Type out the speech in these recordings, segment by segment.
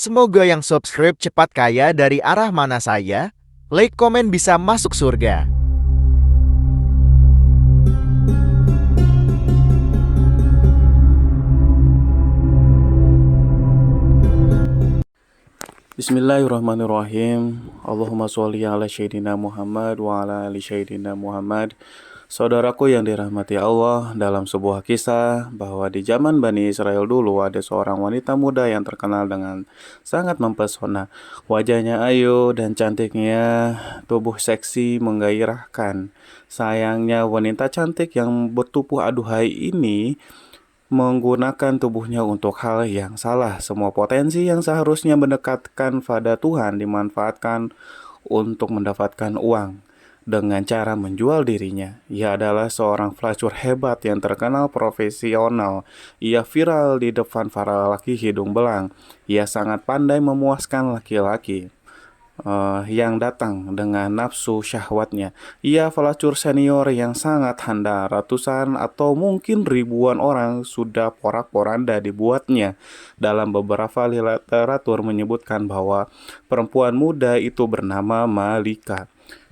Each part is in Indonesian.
Semoga yang subscribe cepat kaya dari arah mana saya, like komen bisa masuk surga. Bismillahirrahmanirrahim. Allahumma sholli ala Sayyidina Muhammad wa ala ali Sayyidina Muhammad. Saudaraku yang dirahmati Allah, dalam sebuah kisah bahwa di zaman Bani Israel dulu ada seorang wanita muda yang terkenal dengan sangat mempesona. Wajahnya ayu dan cantiknya, tubuh seksi menggairahkan. Sayangnya wanita cantik yang bertubuh aduhai ini menggunakan tubuhnya untuk hal yang salah. Semua potensi yang seharusnya mendekatkan pada Tuhan dimanfaatkan untuk mendapatkan uang dengan cara menjual dirinya. Ia adalah seorang pelacur hebat yang terkenal profesional. Ia viral di depan para laki hidung belang. Ia sangat pandai memuaskan laki-laki yang datang dengan nafsu syahwatnya. Ia pelacur senior yang sangat handal. Ratusan atau mungkin ribuan orang sudah porak-poranda dibuatnya. Dalam beberapa literatur menyebutkan bahwa perempuan muda itu bernama Malika.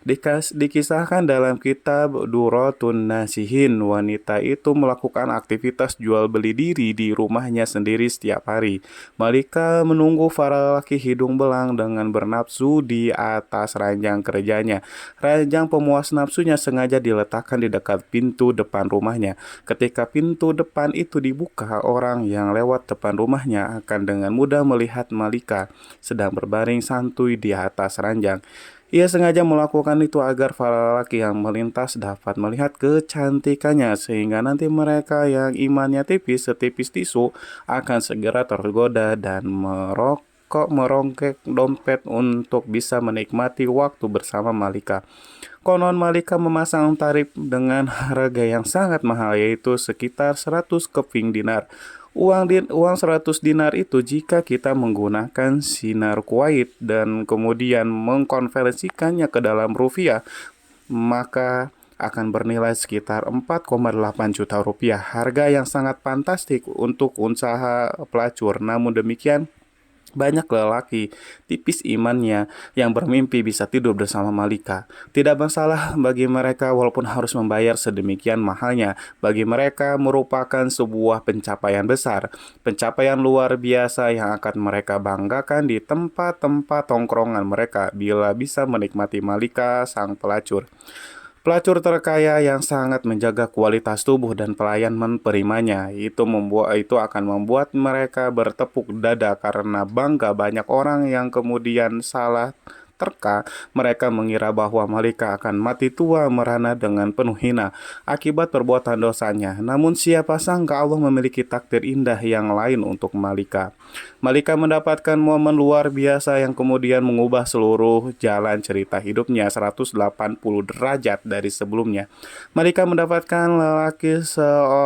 Dikisahkan dalam kitab Duratun Nasihin, wanita itu melakukan aktivitas jual beli diri di rumahnya sendiri setiap hari. Malika menunggu para laki hidung belang dengan bernafsu di atas ranjang kerjanya. Ranjang pemuas nafsunya sengaja diletakkan di dekat pintu depan rumahnya. Ketika pintu depan itu dibuka, orang yang lewat depan rumahnya akan dengan mudah melihat Malika sedang berbaring santuy di atas ranjang. Ia sengaja melakukan itu agar para lelaki yang melintas dapat melihat kecantikannya, sehingga nanti mereka yang imannya tipis setipis tisu akan segera tergoda dan merongkek dompet untuk bisa menikmati waktu bersama Malika. Konon Malika memasang tarif dengan harga yang sangat mahal, yaitu sekitar 100 keping dinar. Uang 100 dinar itu jika kita menggunakan sinar Kuwait dan kemudian mengkonversikannya ke dalam rupiah, maka akan bernilai sekitar 4,8 juta rupiah. Harga yang sangat fantastik untuk usaha pelacur. Namun demikian, banyak lelaki tipis imannya yang bermimpi bisa tidur bersama Malika. Tidak masalah bagi mereka walaupun harus membayar sedemikian mahalnya. Bagi mereka merupakan sebuah pencapaian besar, pencapaian luar biasa yang akan mereka banggakan di tempat-tempat tongkrongan mereka bila bisa menikmati Malika sang pelacur. Pelacur terkaya yang sangat menjaga kualitas tubuh dan pelayan menerimanya. Itu akan membuat mereka bertepuk dada karena bangga. Banyak orang yang kemudian salah terka, mereka mengira bahwa Malika akan mati tua merana dengan penuh hina akibat perbuatan dosanya. Namun siapa sangka Allah memiliki takdir indah yang lain untuk Malika. Malika mendapatkan momen luar biasa yang kemudian mengubah seluruh jalan cerita hidupnya 180 derajat dari sebelumnya. Malika mendapatkan lelaki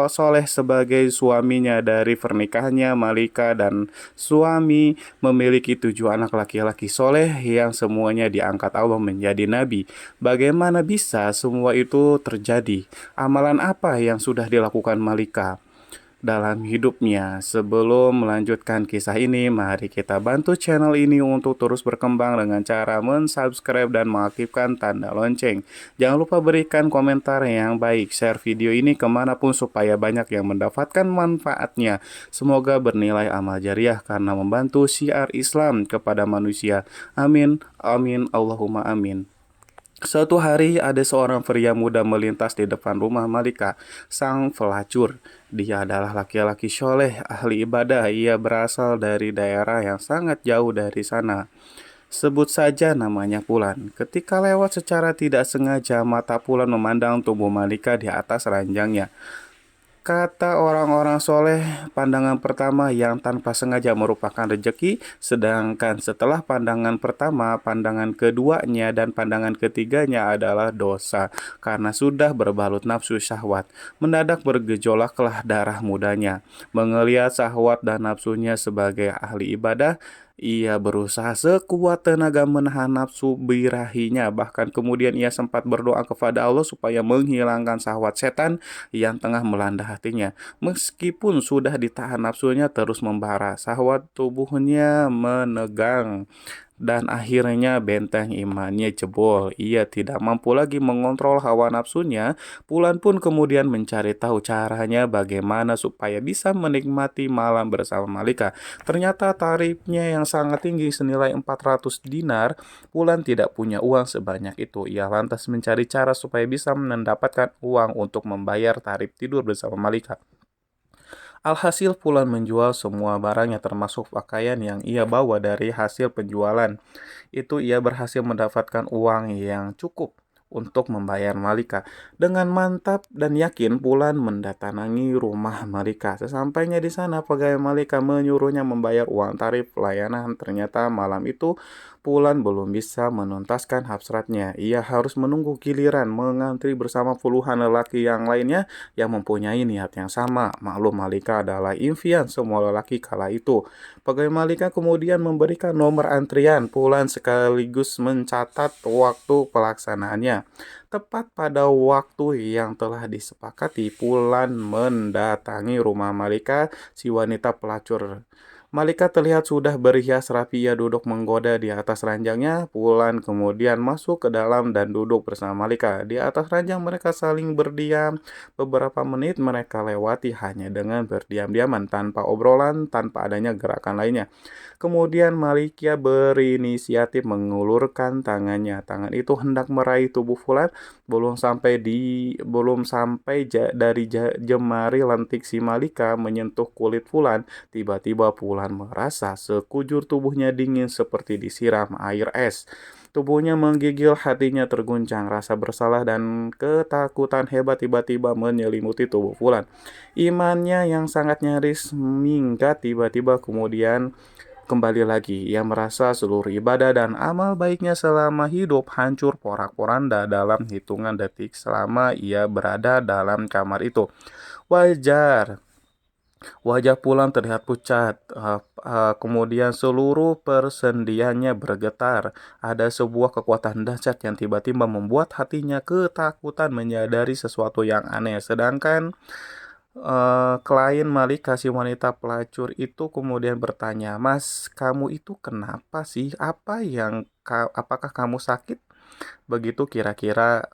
soleh sebagai suaminya. Dari pernikahannya, Malika dan suami memiliki 7 anak laki-laki soleh yang semuanya diangkat Allah menjadi nabi. Bagaimana bisa semua itu terjadi? Amalan apa yang sudah dilakukan Malika dalam hidupnya? Sebelum melanjutkan kisah ini, mari kita bantu channel ini untuk terus berkembang dengan cara mensubscribe dan mengaktifkan tanda lonceng. Jangan lupa berikan komentar yang baik, share video ini kemanapun supaya banyak yang mendapatkan manfaatnya. Semoga bernilai amal jariah karena membantu syiar Islam kepada manusia. Amin, amin, Allahumma amin. Suatu hari ada seorang pria muda melintas di depan rumah Malika, sang pelacur. Dia adalah laki-laki soleh, ahli ibadah. Ia berasal dari daerah yang sangat jauh dari sana. Sebut saja namanya Pulan. Ketika lewat secara tidak sengaja, mata Pulan memandang tubuh Malika di atas ranjangnya. Kata orang-orang soleh, pandangan pertama yang tanpa sengaja merupakan rejeki, sedangkan setelah pandangan pertama, pandangan keduanya dan pandangan ketiganya adalah dosa, karena sudah berbalut nafsu syahwat. Mendadak bergejolaklah darah mudanya. Mengelihat syahwat dan nafsunya sebagai ahli ibadah, Ia berusaha sekuat tenaga menahan nafsu birahinya, bahkan kemudian ia sempat berdoa kepada Allah supaya menghilangkan syahwat setan yang tengah melanda hatinya. Meskipun sudah ditahan nafsunya terus membara, syahwat tubuhnya menegang dan akhirnya benteng imannya jebol. Ia tidak mampu lagi mengontrol hawa nafsunya. Pulan pun kemudian mencari tahu caranya bagaimana supaya bisa menikmati malam bersama Malika. Ternyata tarifnya yang sangat tinggi senilai 400 dinar. Pulan tidak punya uang sebanyak itu. Ia lantas mencari cara supaya bisa mendapatkan uang untuk membayar tarif tidur bersama Malika. Alhasil Pulan menjual semua barangnya termasuk pakaian yang ia bawa dari hasil penjualan. Itu ia berhasil mendapatkan uang yang cukup untuk membayar Malika. Dengan mantap dan yakin Pulan mendatangi rumah Malika. Sesampainya di sana, pegawai Malika menyuruhnya membayar uang tarif pelayanan. Ternyata malam itu Pulan belum bisa menuntaskan hasratnya. Ia harus menunggu giliran mengantri bersama puluhan lelaki yang lainnya yang mempunyai niat yang sama. Maklum Malika adalah impian semua lelaki kala itu. Pegawai Malika kemudian memberikan nomor antrian Pulan sekaligus mencatat waktu pelaksanaannya. Tepat pada waktu yang telah disepakati, Pulan mendatangi rumah Malika, si wanita pelacur. Malika terlihat sudah berhias rapi, ia duduk menggoda di atas ranjangnya. Pulan kemudian masuk ke dalam dan duduk bersama Malika. Di atas ranjang mereka saling berdiam. Beberapa menit mereka lewati hanya dengan berdiam-diaman, tanpa obrolan, tanpa adanya gerakan lainnya. Kemudian Malikia berinisiatif mengulurkan tangannya. Tangan itu hendak meraih tubuh Fulan, belum sampai dari jemari lentik si Malika menyentuh kulit Fulan. Tiba-tiba Fulan merasa sekujur tubuhnya dingin seperti disiram air es. Tubuhnya menggigil, hatinya terguncang, rasa bersalah dan ketakutan hebat tiba-tiba menyelimuti tubuh Fulan. Imannya yang sangat nyaris minggat tiba-tiba kemudian kembali lagi. Ia merasa seluruh ibadah dan amal baiknya selama hidup hancur porak-poranda dalam hitungan detik selama ia berada dalam kamar itu. Wajar. Wajah Pulang terlihat pucat, kemudian seluruh persendiannya bergetar. Ada sebuah kekuatan dahsyat yang tiba-tiba membuat hatinya ketakutan menyadari sesuatu yang aneh. Sedangkan klien Malika, si wanita pelacur itu kemudian bertanya, "Mas, kamu itu kenapa sih? Apakah kamu sakit?" Begitu kira-kira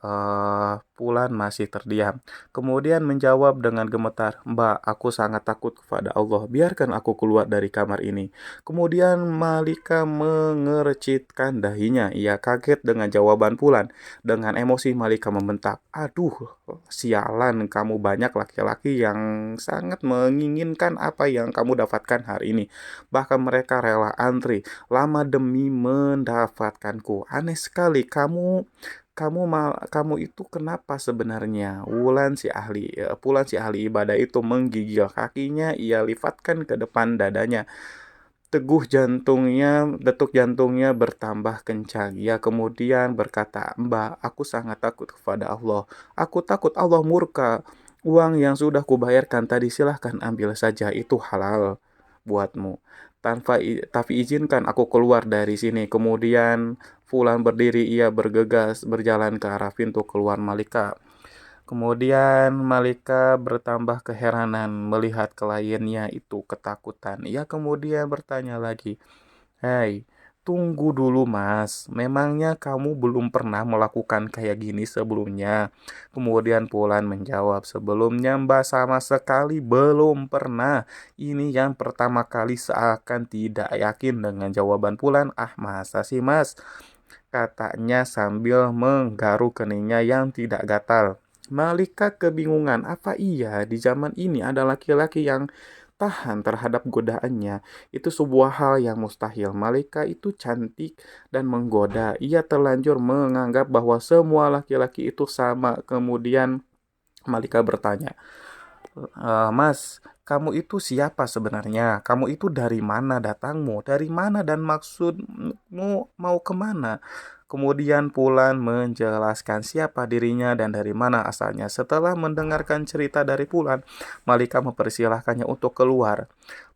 Pulan masih terdiam. Kemudian menjawab dengan gemetar, "Mbak, aku sangat takut kepada Allah. Biarkan aku keluar dari kamar ini." Kemudian Malika mengercitkan dahinya. Ia kaget dengan jawaban Pulan. Dengan emosi Malika membentak, "Aduh, sialan, kamu banyak laki-laki yang sangat menginginkan apa yang kamu dapatkan hari ini. Bahkan mereka rela antri lama demi mendapatkanku. Aneh sekali, kamu itu kenapa sebenarnya?" Pulan si ahli ibadah itu menggigil kakinya, ia lifatkan ke depan dadanya. Detuk jantungnya bertambah kencang. Ia kemudian berkata, "Mbak, aku sangat takut kepada Allah. Aku takut Allah murka. Uang yang sudah kubayarkan tadi silahkan ambil saja, itu halal buatmu. Tapi izinkan aku keluar dari sini." Kemudian Fulan berdiri, ia bergegas berjalan ke arah pintu keluar Malika. Kemudian Malika bertambah keheranan melihat kliennya itu ketakutan. Ia kemudian bertanya lagi, "Hei, tunggu dulu Mas, memangnya kamu belum pernah melakukan kayak gini sebelumnya?" Kemudian Pulan menjawab, "Sebelumnya Mbak sama sekali belum pernah. Ini yang pertama kali." Seakan tidak yakin dengan jawaban Pulan. "Ah, masa sih Mas?" katanya sambil menggaruk keningnya yang tidak gatal. Malika kebingungan, apa iya di zaman ini ada laki-laki yang tahan terhadap godaannya? Itu sebuah hal yang mustahil. Malika itu cantik dan menggoda. Ia terlanjur menganggap bahwa semua laki-laki itu sama. Kemudian Malika bertanya, "Mas, kamu itu siapa sebenarnya? Kamu itu dari mana datangmu? Dari mana dan maksudmu mau kemana?" Kemudian Pulan menjelaskan siapa dirinya dan dari mana asalnya. Setelah mendengarkan cerita dari Pulan, Malika mempersilahkannya untuk keluar.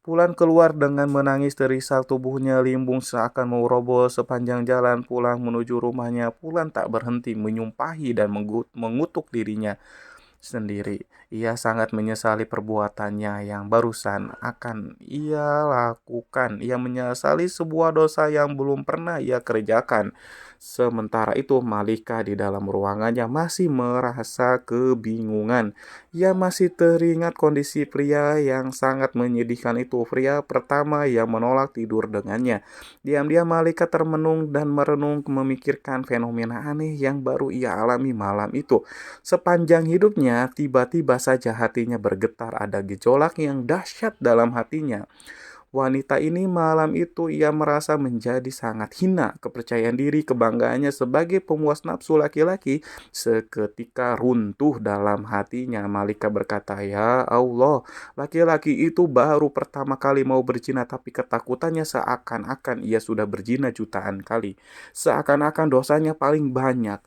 Pulan keluar dengan menangis terisak, tubuhnya limbung seakan mau roboh sepanjang jalan pulang menuju rumahnya. Pulan tak berhenti menyumpahi dan mengutuk dirinya sendiri. Ia sangat menyesali perbuatannya yang barusan akan ia lakukan. Ia menyesali sebuah dosa yang belum pernah ia kerjakan. Sementara itu, Malika di dalam ruangannya masih merasa kebingungan. Ia masih teringat kondisi pria yang sangat menyedihkan itu. Pria pertama yang menolak tidur dengannya. Diam-diam Malika termenung dan merenung memikirkan fenomena aneh yang baru ia alami malam itu. Sepanjang hidupnya, tiba-tiba saja hatinya bergetar, ada gejolak yang dahsyat dalam hatinya. Wanita ini malam itu ia merasa menjadi sangat hina. Kepercayaan diri, kebanggaannya sebagai pemuas nafsu laki-laki seketika runtuh dalam hatinya. Malika berkata, "Ya Allah, laki-laki itu baru pertama kali mau berzina, tapi ketakutannya seakan-akan ia sudah berzina jutaan kali. Seakan-akan dosanya paling banyak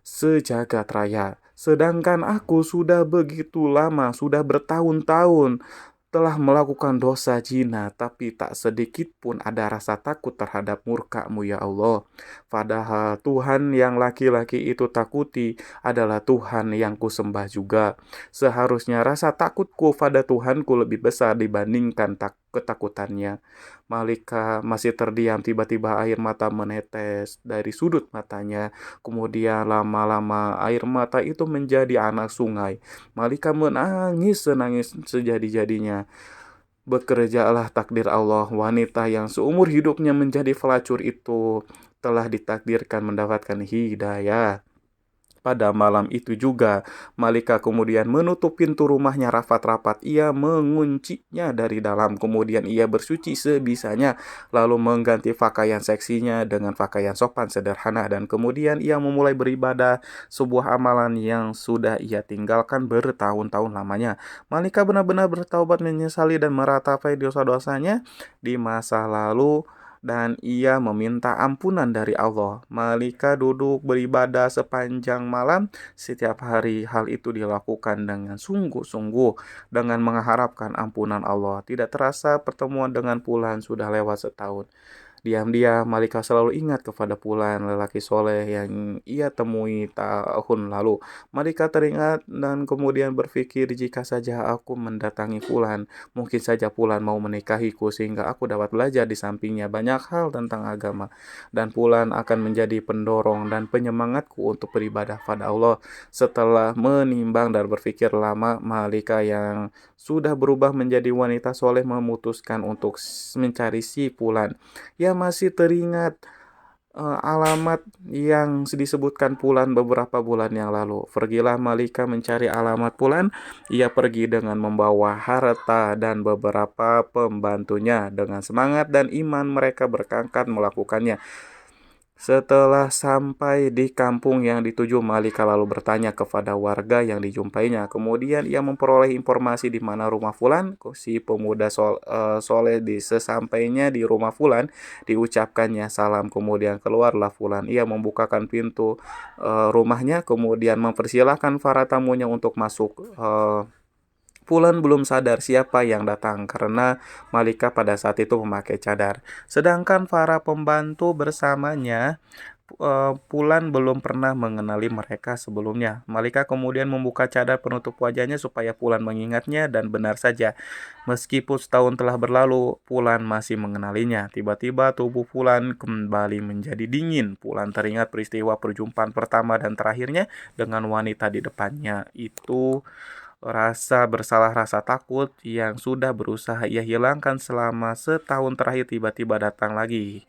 sejagat raya. Sedangkan aku sudah begitu lama, sudah bertahun-tahun telah melakukan dosa zina, tapi tak sedikit pun ada rasa takut terhadap murka-Mu ya Allah. Padahal Tuhan yang laki-laki itu takuti adalah Tuhan yang kusembah juga. Seharusnya rasa takutku pada Tuhanku lebih besar dibandingkan ketakutannya." Malika masih terdiam, tiba-tiba air mata menetes dari sudut matanya. Kemudian lama-lama air mata itu menjadi anak sungai. Malika menangis senangis sejadi-jadinya. Bekerjalah takdir Allah, wanita yang seumur hidupnya menjadi pelacur itu telah ditakdirkan mendapatkan hidayah. Pada malam itu juga, Malika kemudian menutup pintu rumahnya rapat-rapat. Ia menguncinya dari dalam, kemudian ia bersuci sebisanya, lalu mengganti pakaian seksinya dengan pakaian sopan sederhana, dan kemudian ia memulai beribadah, sebuah amalan yang sudah ia tinggalkan bertahun-tahun lamanya. Malika benar-benar bertaubat, menyesali dan meratapi dosa-dosanya di masa lalu, dan ia meminta ampunan dari Allah. Malika duduk beribadah sepanjang malam setiap hari. Hal itu dilakukan dengan sungguh-sungguh, dengan mengharapkan ampunan Allah. Tidak terasa pertemuan dengan Pulan sudah lewat setahun. Diam-diam Malika selalu ingat kepada Pulan, lelaki soleh yang ia temui tahun lalu. Malika teringat dan kemudian berpikir, jika saja aku mendatangi Pulan, mungkin saja Pulan mau menikahiku sehingga aku dapat belajar di sampingnya banyak hal tentang agama. Dan Pulan akan menjadi pendorong dan penyemangatku untuk beribadah pada Allah. Setelah menimbang dan berpikir lama, Malika yang sudah berubah menjadi wanita soleh memutuskan untuk mencari si Pulan. Ia masih teringat alamat yang disebutkan Pulan beberapa bulan yang lalu. Pergilah Malika mencari alamat Pulan. Ia pergi dengan membawa harta dan beberapa pembantunya. Dengan semangat dan iman mereka berangkat melakukannya. Setelah sampai di kampung yang dituju, Malika lalu bertanya kepada warga yang dijumpainya. Kemudian ia memperoleh informasi di mana rumah Fulan. Si pemuda soleh sesampainya di rumah Fulan, diucapkannya salam. Kemudian keluarlah Fulan. Ia membukakan pintu rumahnya, kemudian mempersilahkan para tamunya untuk masuk. Fulan belum sadar siapa yang datang karena Malika pada saat itu memakai cadar. Sedangkan para pembantu bersamanya, Fulan belum pernah mengenali mereka sebelumnya. Malika kemudian membuka cadar penutup wajahnya supaya Fulan mengingatnya, dan benar saja, meskipun setahun telah berlalu, Fulan masih mengenalinya. Tiba-tiba tubuh Fulan kembali menjadi dingin. Fulan teringat peristiwa perjumpaan pertama dan terakhirnya dengan wanita di depannya. Itu rasa bersalah, rasa takut yang sudah berusaha ia hilangkan selama setahun terakhir tiba-tiba datang lagi.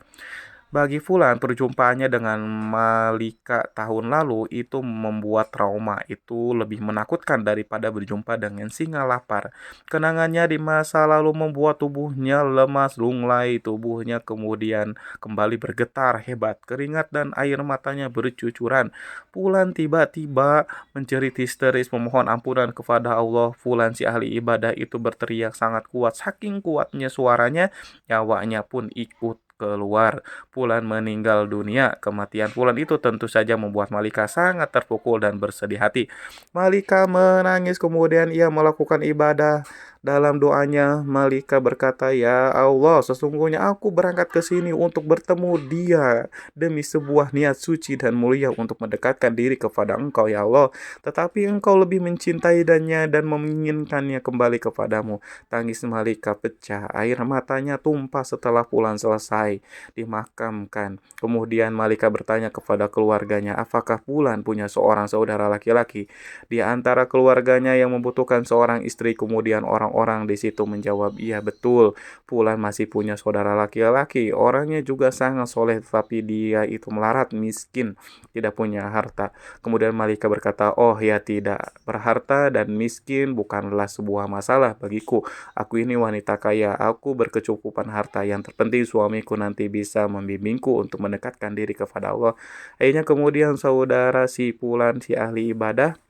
Bagi Fulan, perjumpaannya dengan Malika tahun lalu itu membuat trauma itu lebih menakutkan daripada berjumpa dengan singa lapar. Kenangannya di masa lalu membuat tubuhnya lemas, lunglai, tubuhnya kemudian kembali bergetar hebat, keringat dan air matanya bercucuran. Fulan tiba-tiba menjerit histeris memohon ampunan kepada Allah. Fulan si ahli ibadah itu berteriak sangat kuat, saking kuatnya suaranya, nyawanya pun ikut keluar. Fulan meninggal dunia. Kematian Fulan itu tentu saja membuat Malika sangat terpukul dan bersedih hati. Malika menangis, kemudian ia melakukan ibadah Dalam doanya, Malika berkata, "Ya Allah, sesungguhnya aku berangkat ke sini untuk bertemu dia demi sebuah niat suci dan mulia untuk mendekatkan diri kepada Engkau, ya Allah. Tetapi Engkau lebih mencintai dan menginginkannya kembali kepadamu." Tangis Malika pecah, air matanya tumpah setelah pulang selesai dimakamkan. Kemudian Malika bertanya kepada keluarganya, apakah Pulan punya seorang saudara laki-laki di antara keluarganya yang membutuhkan seorang istri? Kemudian orang-orang di situ menjawab, iya betul, Pulan masih punya saudara laki-laki. Orangnya juga sangat soleh, tetapi dia itu melarat, miskin, tidak punya harta. Kemudian Malika berkata, oh ya tidak, berharta dan miskin bukanlah sebuah masalah bagiku. Aku ini wanita kaya, aku berkecukupan harta. Yang terpenting suamiku nanti bisa membimbingku untuk mendekatkan diri kepada Allah. Akhirnya kemudian saudara si Pulan, si ahli ibadah,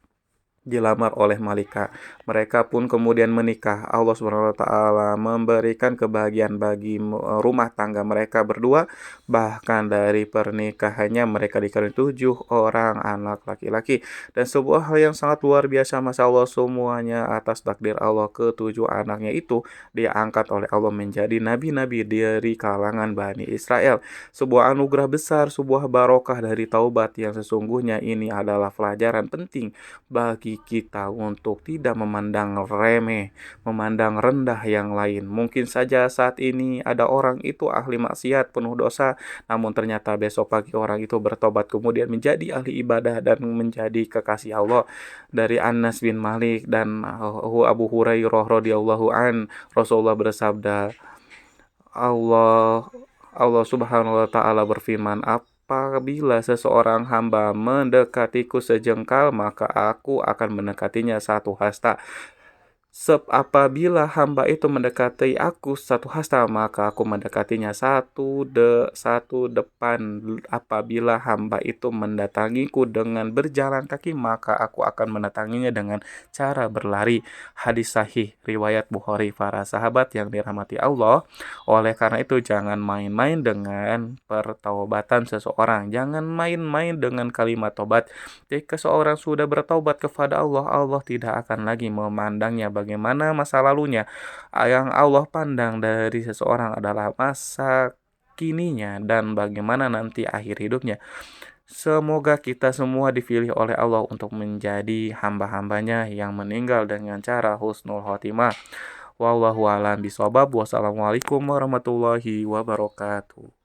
dilamar oleh Malika. Mereka pun kemudian menikah. Allah Subhanahu wa taala memberikan kebahagiaan bagi rumah tangga mereka berdua. Bahkan dari pernikahannya mereka dikaruniai 7 orang anak laki-laki. Dan sebuah hal yang sangat luar biasa, Masya Allah, semuanya atas takdir Allah. Ke-7 anaknya itu diangkat oleh Allah menjadi nabi-nabi dari kalangan Bani Israel. Sebuah anugerah besar, sebuah barokah dari taubat yang sesungguhnya ini adalah pelajaran penting bagi kita untuk tidak memandang remeh, memandang rendah yang lain. Mungkin saja saat ini ada orang itu ahli maksiat, penuh dosa, namun ternyata besok pagi orang itu bertobat kemudian menjadi ahli ibadah dan menjadi kekasih Allah. Dari Anas bin Malik dan Abu Hurairah radhiyallahu an, Rasulullah bersabda, Allah Allah Subhanahu wa taala berfirman, apabila seseorang hamba mendekatiku sejengkal, maka aku akan mendekatinya 1 hasta. Apabila hamba itu mendekati aku 1 hasta, maka aku mendekatinya satu depan. Apabila hamba itu mendatangiku dengan berjalan kaki, maka aku akan mendatanginya dengan cara berlari. Hadis sahih riwayat Bukhari. Para sahabat yang dirahmati Allah, oleh karena itu jangan main-main dengan pertaubatan seseorang. Jangan main-main dengan kalimat tobat. Jika seorang sudah bertaubat kepada Allah, Allah tidak akan lagi memandangnya bagaimana masa lalunya. Yang Allah pandang dari seseorang adalah masa kininya dan bagaimana nanti akhir hidupnya. Semoga kita semua dipilih oleh Allah untuk menjadi hamba-hambanya yang meninggal dengan cara husnul khotimah. Wallahu a'lam bishawab. Wassalamualaikum warahmatullahi wabarakatuh.